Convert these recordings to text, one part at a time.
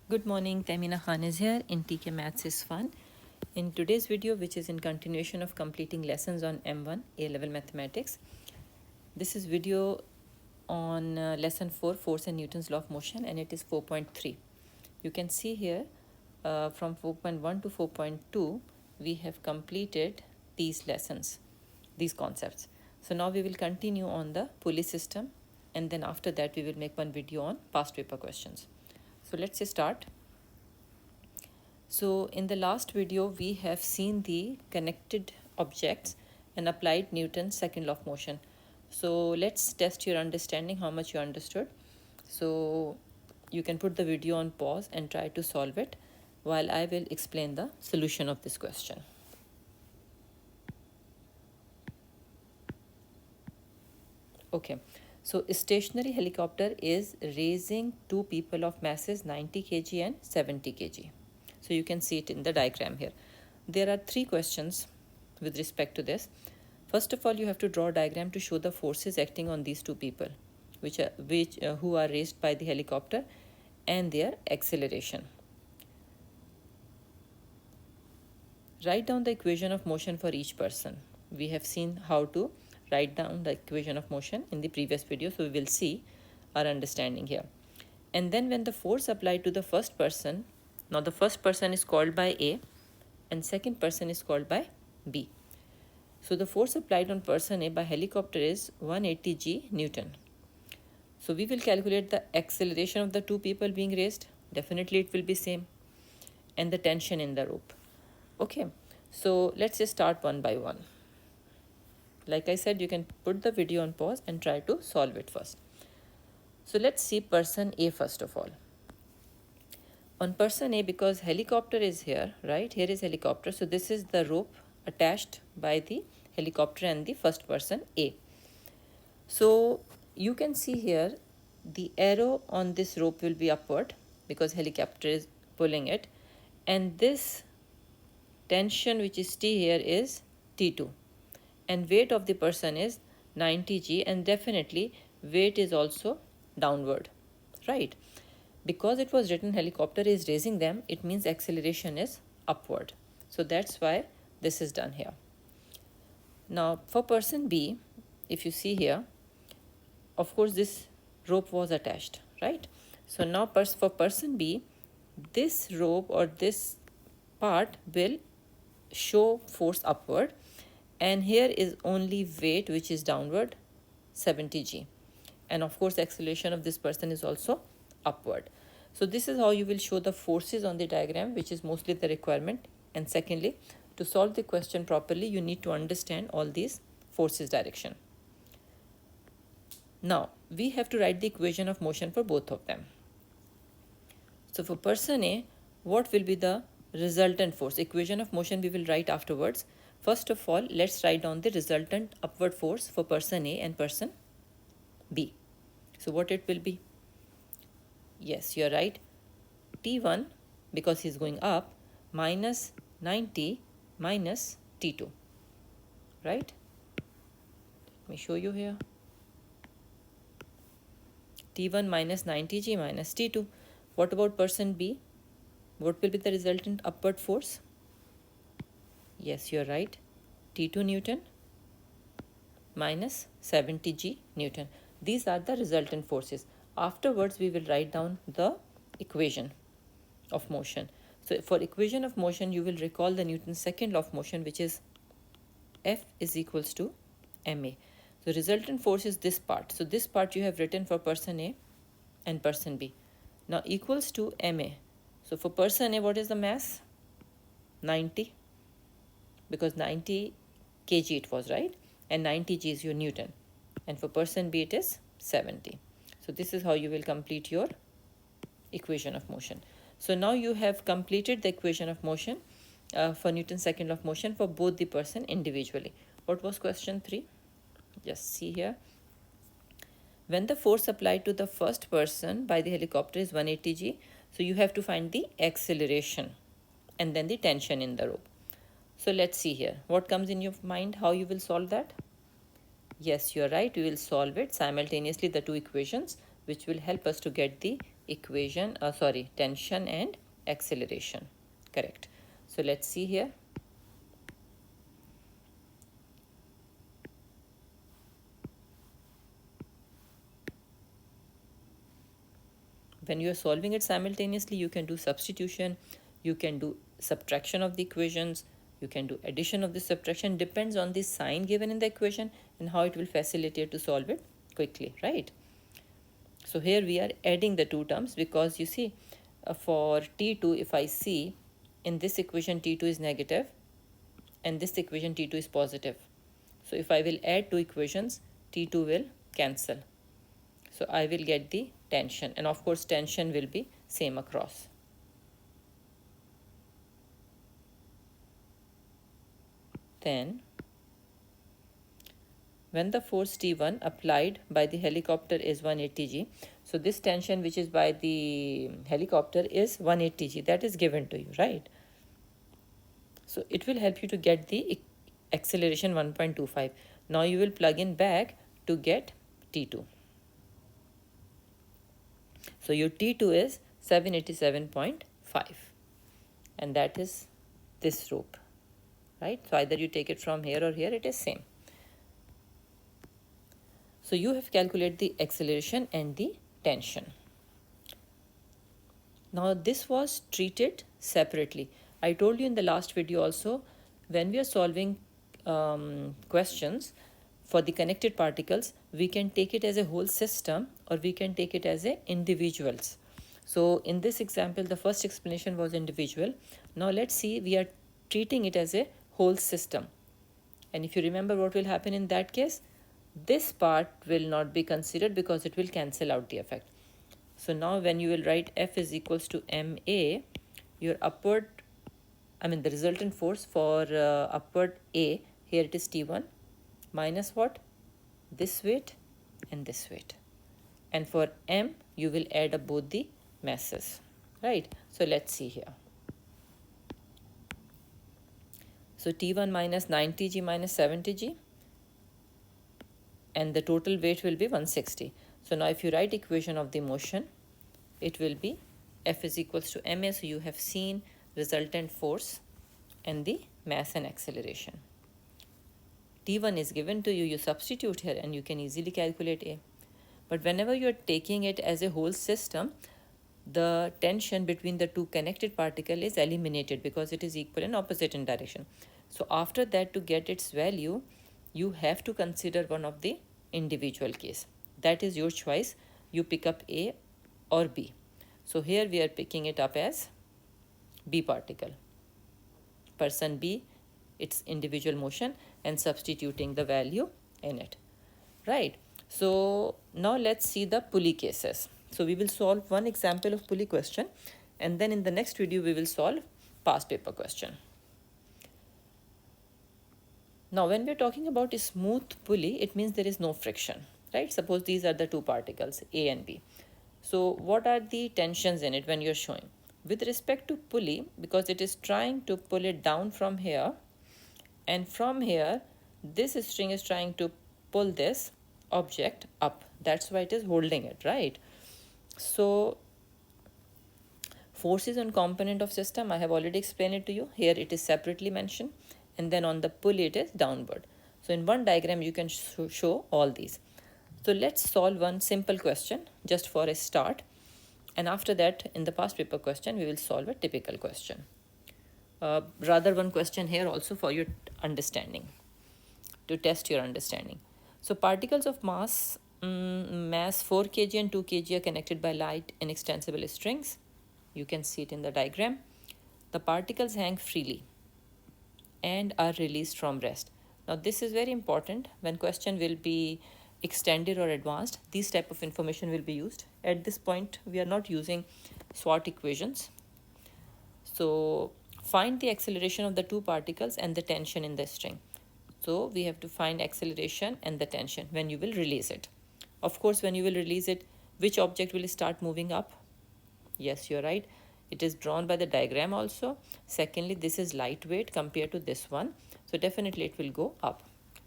Good morning, Tamina Khan is here in TKMaths is Fun. In today's video, which is in continuation of completing lessons on M1 A-level mathematics, this is video on lesson 4, Force and Newton's law of motion, and it is 4.3. You can see here from 4.1 to 4.2, we have completed these lessons, these concepts. So now we will continue on the Pulley system, and then after that we will make one video on past paper questions. So let's start. So in the last video, we have seen the connected objects and applied Newton's second law of motion. So let's test your understanding, how much you understood. So you can put the video on pause and try to solve it while I will explain the solution of this question. Okay, so a stationary helicopter is raising two people of masses 90 kg and 70 kg. So you can see it in the diagram here. There are three questions with respect to this. First of all, you have to draw a diagram to show the forces acting on these two people, who are raised by the helicopter, and their acceleration. Write down the equation of motion for each person. We have seen how to write down the equation of motion in the previous video, so we will see our understanding here. And then when the force applied to the first person, now the first person is called by A and second person is called by B. So the force applied on person A by helicopter is 180 g Newton. So we will calculate the acceleration of the two people being raised. Definitely it will be same. And the tension in the rope. Okay, so let's just start one by one. Like I said, you can put the video on pause and try to solve it first. So let's see person A first of all. On person A, because helicopter is here, right? Here is helicopter. So this is the rope attached by the helicopter and the first person A. So you can see here the arrow on this rope will be upward because helicopter is pulling it. And this tension which is T here is T2. And weight of the person is 90 g, and definitely weight is also downward, right? Because it was written helicopter is raising them, it means acceleration is upward. So that's why this is done here. Now for person B, if you see here, of course this rope was attached, right? So now for person B, this rope or this part will show force upward, and here is only weight which is downward 70 g, and of course acceleration of this person is also upward. So this is how you will show the forces on the diagram, which is mostly the requirement. And secondly, to solve the question properly, you need to understand all these forces direction. Now we have to write the equation of motion for both of them. So for person A, what will be the resultant force? Equation of motion we will write afterwards. First of all, let's write down the resultant upward force for person A and person B. So what it will be? Yes, you're right. T1, because he's going up, minus 90 minus T2. Right? Let me show you here. T1 minus 90 g minus T2. What about person B? What will be the resultant upward force? Yes, you're right. T2 Newton minus 70 g Newton. These are the resultant forces. Afterwards, we will write down the equation of motion. So for equation of motion, you will recall the Newton's second law of motion, which is F is equals to ma. So resultant force is this part. So this part you have written for person A and person B. Now equals to ma. So for person A, what is the mass? 90. Because 90 kg it was, right? And 90 g is your Newton. And for person B, it is 70. So this is how you will complete your equation of motion. So now you have completed the equation of motion for Newton's second law of motion for both the person individually. What was question 3? Just see here. When the force applied to the first person by the helicopter is 180 g, so you have to find the acceleration and then the tension in the rope. So let's see here. What comes in your mind? How you will solve that? Yes, you're right. We will solve it simultaneously, the two equations, which will help us to get the tension and acceleration. Correct. So let's see here. When you are solving it simultaneously, you can do substitution, you can do subtraction of the equations, you can do addition of the subtraction. Depends on the sign given in the equation and how it will facilitate to solve it quickly, right? So here we are adding the two terms, because you see for T2, if I see in this equation T2 is negative and this equation T2 is positive. So if I will add two equations, T2 will cancel. So I will get the tension, and of course tension will be same across. Then when the force T1 applied by the helicopter is 180 g, so this tension which is by the helicopter is 180 g, that is given to you, right? So it will help you to get the acceleration 1.25. Now you will plug in back to get T2. So your T2 is 787.5, and that is this rope, right? So either you take it from here or here, it is same. So you have calculated the acceleration and the tension. Now this was treated separately. I told you in the last video also, when we are solving questions for the connected particles, we can take it as a whole system or we can take it as a individuals. So in this example, the first explanation was individual. Now let's see, we are treating it as a whole system. And if you remember what will happen in that case, this part will not be considered because it will cancel out the effect. So now when you will write F is equals to MA, your the resultant force for upward A, here it is T1 minus what? This weight and this weight. And for M, you will add up both the masses, right? So let's see here. So T1 minus 90g minus 70g, and the total weight will be 160. So now if you write equation of the motion, it will be F is equals to ma. So you have seen resultant force and the mass and acceleration. T1 is given to you, you substitute here and you can easily calculate A. But whenever you are taking it as a whole system, the tension between the two connected particles is eliminated because it is equal and opposite in direction. So after that, to get its value, you have to consider one of the individual case. That is your choice. You pick up A or B. So here we are picking it up as B particle. Person B, its individual motion, and substituting the value in it, right? So now let's see the Pulley cases. So we will solve one example of Pulley question, and then in the next video we will solve past paper question. Now when we are talking about a smooth pulley, it means there is no friction, right? Suppose these are the two particles A and B. So what are the tensions in it when you're showing? With respect to pulley, because it is trying to pull it down from here, and from here this string is trying to pull this object up. That's why it is holding it, right? So forces on component of system, I have already explained it to you. Here it is separately mentioned, and then on the pulley it is downward. So in one diagram you can show all these. So let's solve one simple question just for a start, and after that in the past paper question we will solve a typical question. Rather one question here also for your understanding, to test your understanding. So particles of mass 4 kg and 2 kg are connected by light inextensible strings. You can see it in the diagram. The particles hang freely and are released from rest. Now this is very important. When question will be extended or advanced, these type of information will be used. At this point we are not using SWOT equations. So find the acceleration of the two particles and the tension in the string. So we have to find acceleration and the tension when you will release it. Of course, when you will release it, which object will start moving up? Yes, you're right. It is drawn by the diagram also. Secondly, this is lightweight compared to this one. So definitely it will go up.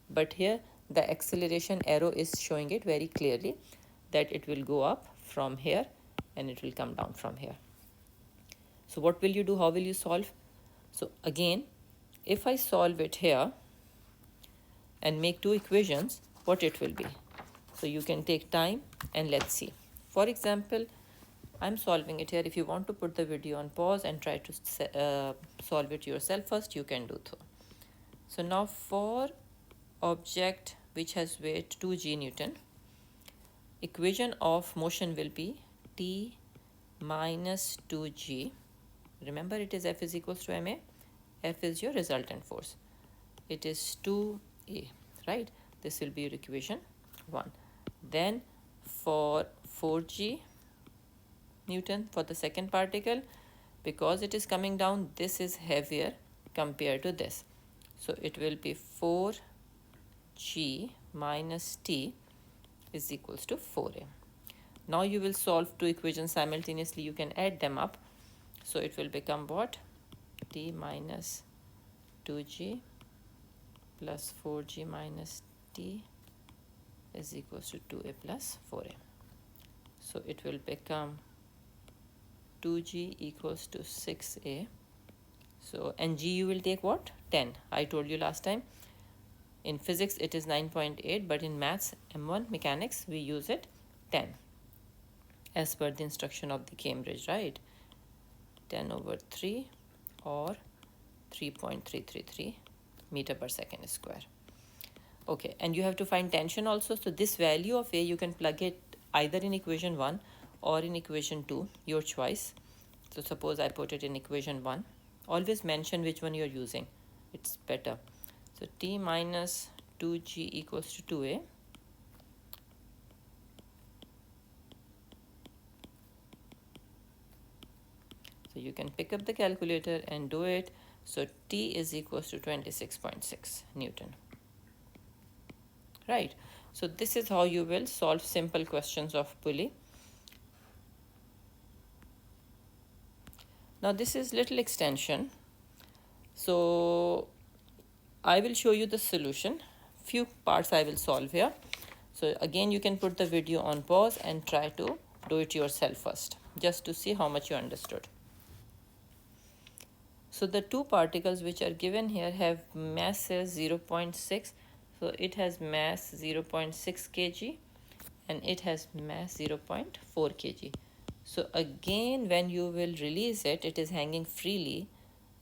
But here the acceleration arrow is showing it very clearly that it will go up from here and it will come down from here. So what will you do? How will you solve? So again, if I solve it here and make two equations, what it will be? So you can take time and let's see. For example, I'm solving it here. If you want to put the video on pause and try to solve it yourself first, you can do so. So now for object which has weight 2g Newton, equation of motion will be T minus 2g. Remember, it is F is equals to ma. F is your resultant force. It is 2a, right? This will be your equation 1. Then for 4g Newton for the second particle, because it is coming down, this is heavier compared to this. So it will be 4g minus t is equals to 4a. Now you will solve two equations simultaneously. You can add them up. So it will become what? T minus 2g plus 4g minus t is equals to 2a plus 4a. So it will become 2g equals to 6a. So, and g you will take what? 10. I told you last time. In physics it is 9.8, but in maths M1 mechanics we use it 10 as per the instruction of the Cambridge, right? 10 over 3 or 3.333 meter per second square. Okay, and you have to find tension also. So this value of A, you can plug it either in equation 1 or in equation 2, your choice. So suppose I put it in equation 1. Always mention which one you are using. It's better. So T minus 2g equals to 2a. So you can pick up the calculator and do it. So T is equals to 26.6 Newton. Right. So this is how you will solve simple questions of Pulley. Now this is little extension. So I will show you the solution. Few parts I will solve here. So again, you can put the video on pause and try to do it yourself first, just to see how much you understood. So the two particles which are given here have masses 0.6. So it has mass 0.6 kg and it has mass 0.4 kg. So again, when you will release it, it is hanging freely,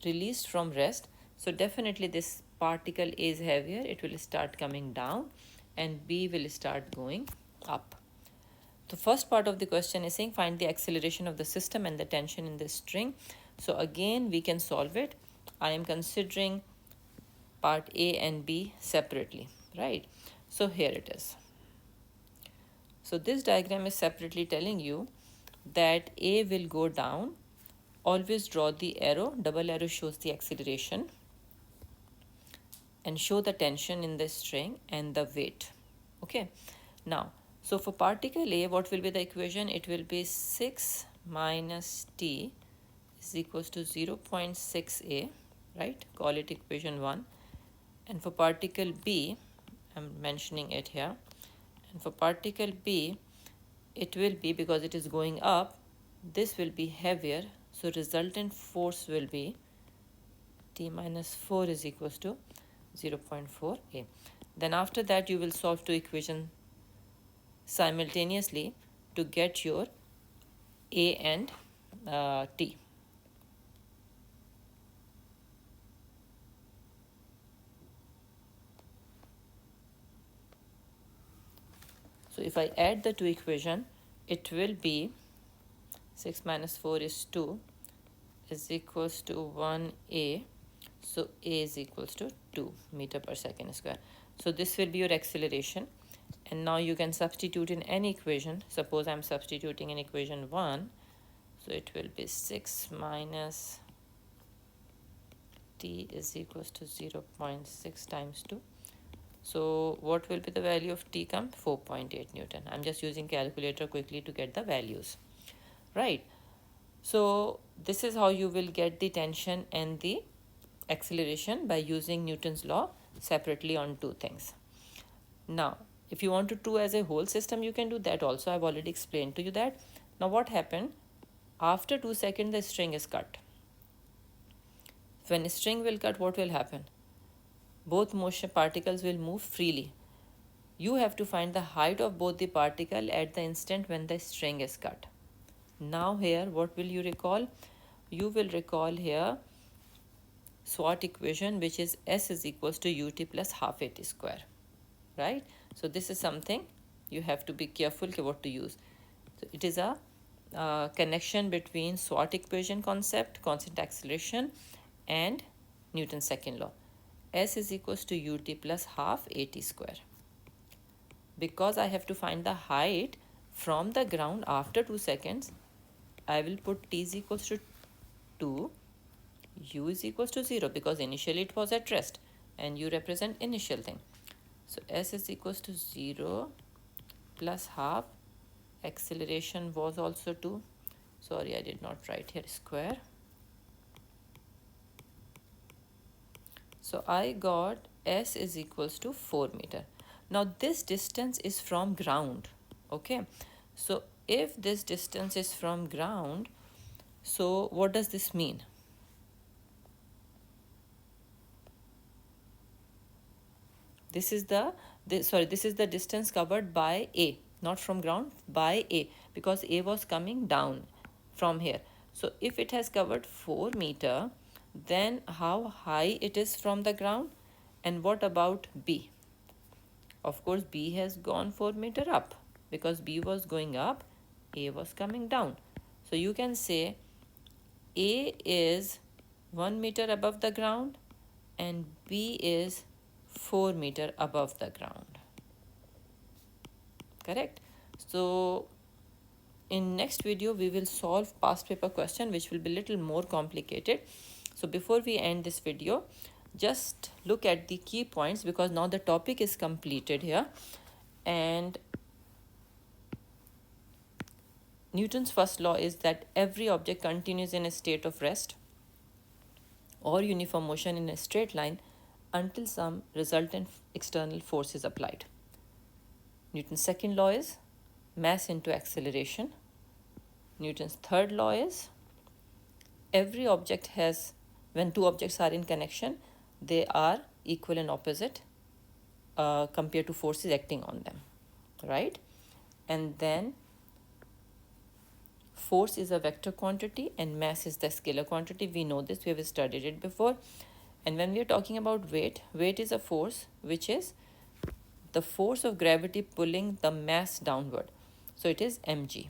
released from rest. So definitely this particle is heavier. It will start coming down and B will start going up. The first part of the question is saying find the acceleration of the system and the tension in the string. So again, we can solve it. I am considering part A and B separately, right? So here it is. So this diagram is separately telling you that A will go down. Always draw the arrow. Double arrow shows the acceleration and show the tension in the string and the weight. Okay. Now, so for particle A, what will be the equation? It will be 6 minus T is equals to 0.6a, right? Call it equation 1. And for particle B, I'm mentioning it here. And for particle B, it will be, because it is going up, this will be heavier. So resultant force will be T minus 4 is equals to 0.4a. Then after that, you will solve two equations simultaneously to get your A and T. So if I add the two equations, it will be 6 minus 4 is 2 is equals to 1a. So A is equals to 2 meter per second square. So this will be your acceleration. And now you can substitute in any equation. Suppose I'm substituting in equation 1. So it will be 6 minus T is equals to 0.6 times 2. So what will be the value of T come? 4.8 Newton. I'm just using calculator quickly to get the values. Right. So this is how you will get the tension and the acceleration by using Newton's law separately on two things. Now, if you want to do as a whole system, you can do that also. I've already explained to you that. Now what happened? After 2 seconds the string is cut. When a string will cut, what will happen? Both motion particles will move freely. You have to find the height of both the particle at the instant when the string is cut. Now here, what will you recall? You will recall here SWOT equation, which is S is equals to UT plus half AT square, right? So this is something you have to be careful what to use. So it is a connection between SWOT equation concept, constant acceleration, and Newton's second law. S is equals to UT plus half AT square. Because I have to find the height from the ground after 2 seconds, I will put T is equals to 2, U is equals to 0, because initially it was at rest and U represent initial thing. So S is equals to 0 plus half, acceleration was also 2. Sorry, I did not write here square. So I got S is equals to 4 meter. Now this distance is from ground, okay? So if this distance is from ground, so what does this mean? This is the distance covered by A, not from ground, by A, because A was coming down from here. So if it has covered 4 meter, then how high it is from the ground? And what about B? Of course, B has gone 4 meter up, because B was going up, A was coming down. So you can say A is 1 meter above the ground and B is 4 meter above the ground. Correct? So in next video we will solve past paper question, which will be little more complicated. So before we end this video, just look at the key points, because now the topic is completed here. And Newton's first law is that every object continues in a state of rest or uniform motion in a straight line until some resultant external force is applied. Newton's second law is mass into acceleration. Newton's third law is every object has, when two objects are in connection, they are equal and opposite compared to forces acting on them, right? And then force is a vector quantity and mass is the scalar quantity. We know this, we have studied it before. And when we are talking about weight, weight is a force which is the force of gravity pulling the mass downward. So it is mg.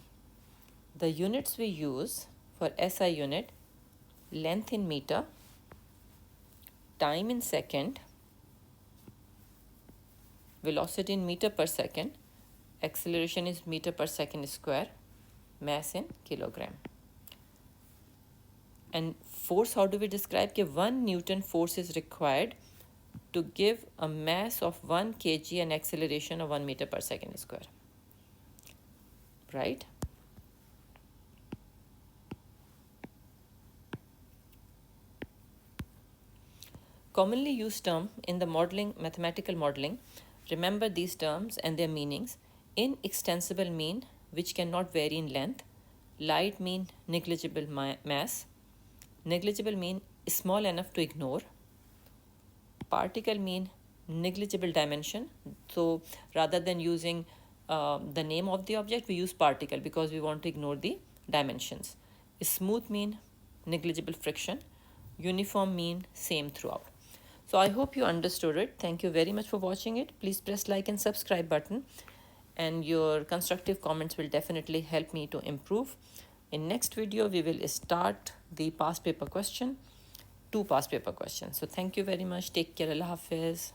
The units we use for SI unit: length in meter, time in second, velocity in meter per second, acceleration is meter per second square, mass in kilogram. And force, how do we describe? कि 1 Newton force is required to give a mass of 1 kg and acceleration of 1 meter per second square, right? Commonly used term in the modeling, mathematical modeling, remember these terms and their meanings: inextensible mean, which cannot vary in length; light mean, negligible mass; negligible mean, small enough to ignore; particle mean, negligible dimension. So rather than using the name of the object, we use particle because we want to ignore the dimensions. Smooth mean, negligible friction; uniform mean, same throughout. So I hope you understood it. Thank you very much for watching it. Please press like and subscribe button, and your constructive comments will definitely help me to improve. In next video, we will start the past paper question, 2 past paper questions. So thank you very much. Take care. Allah Hafiz.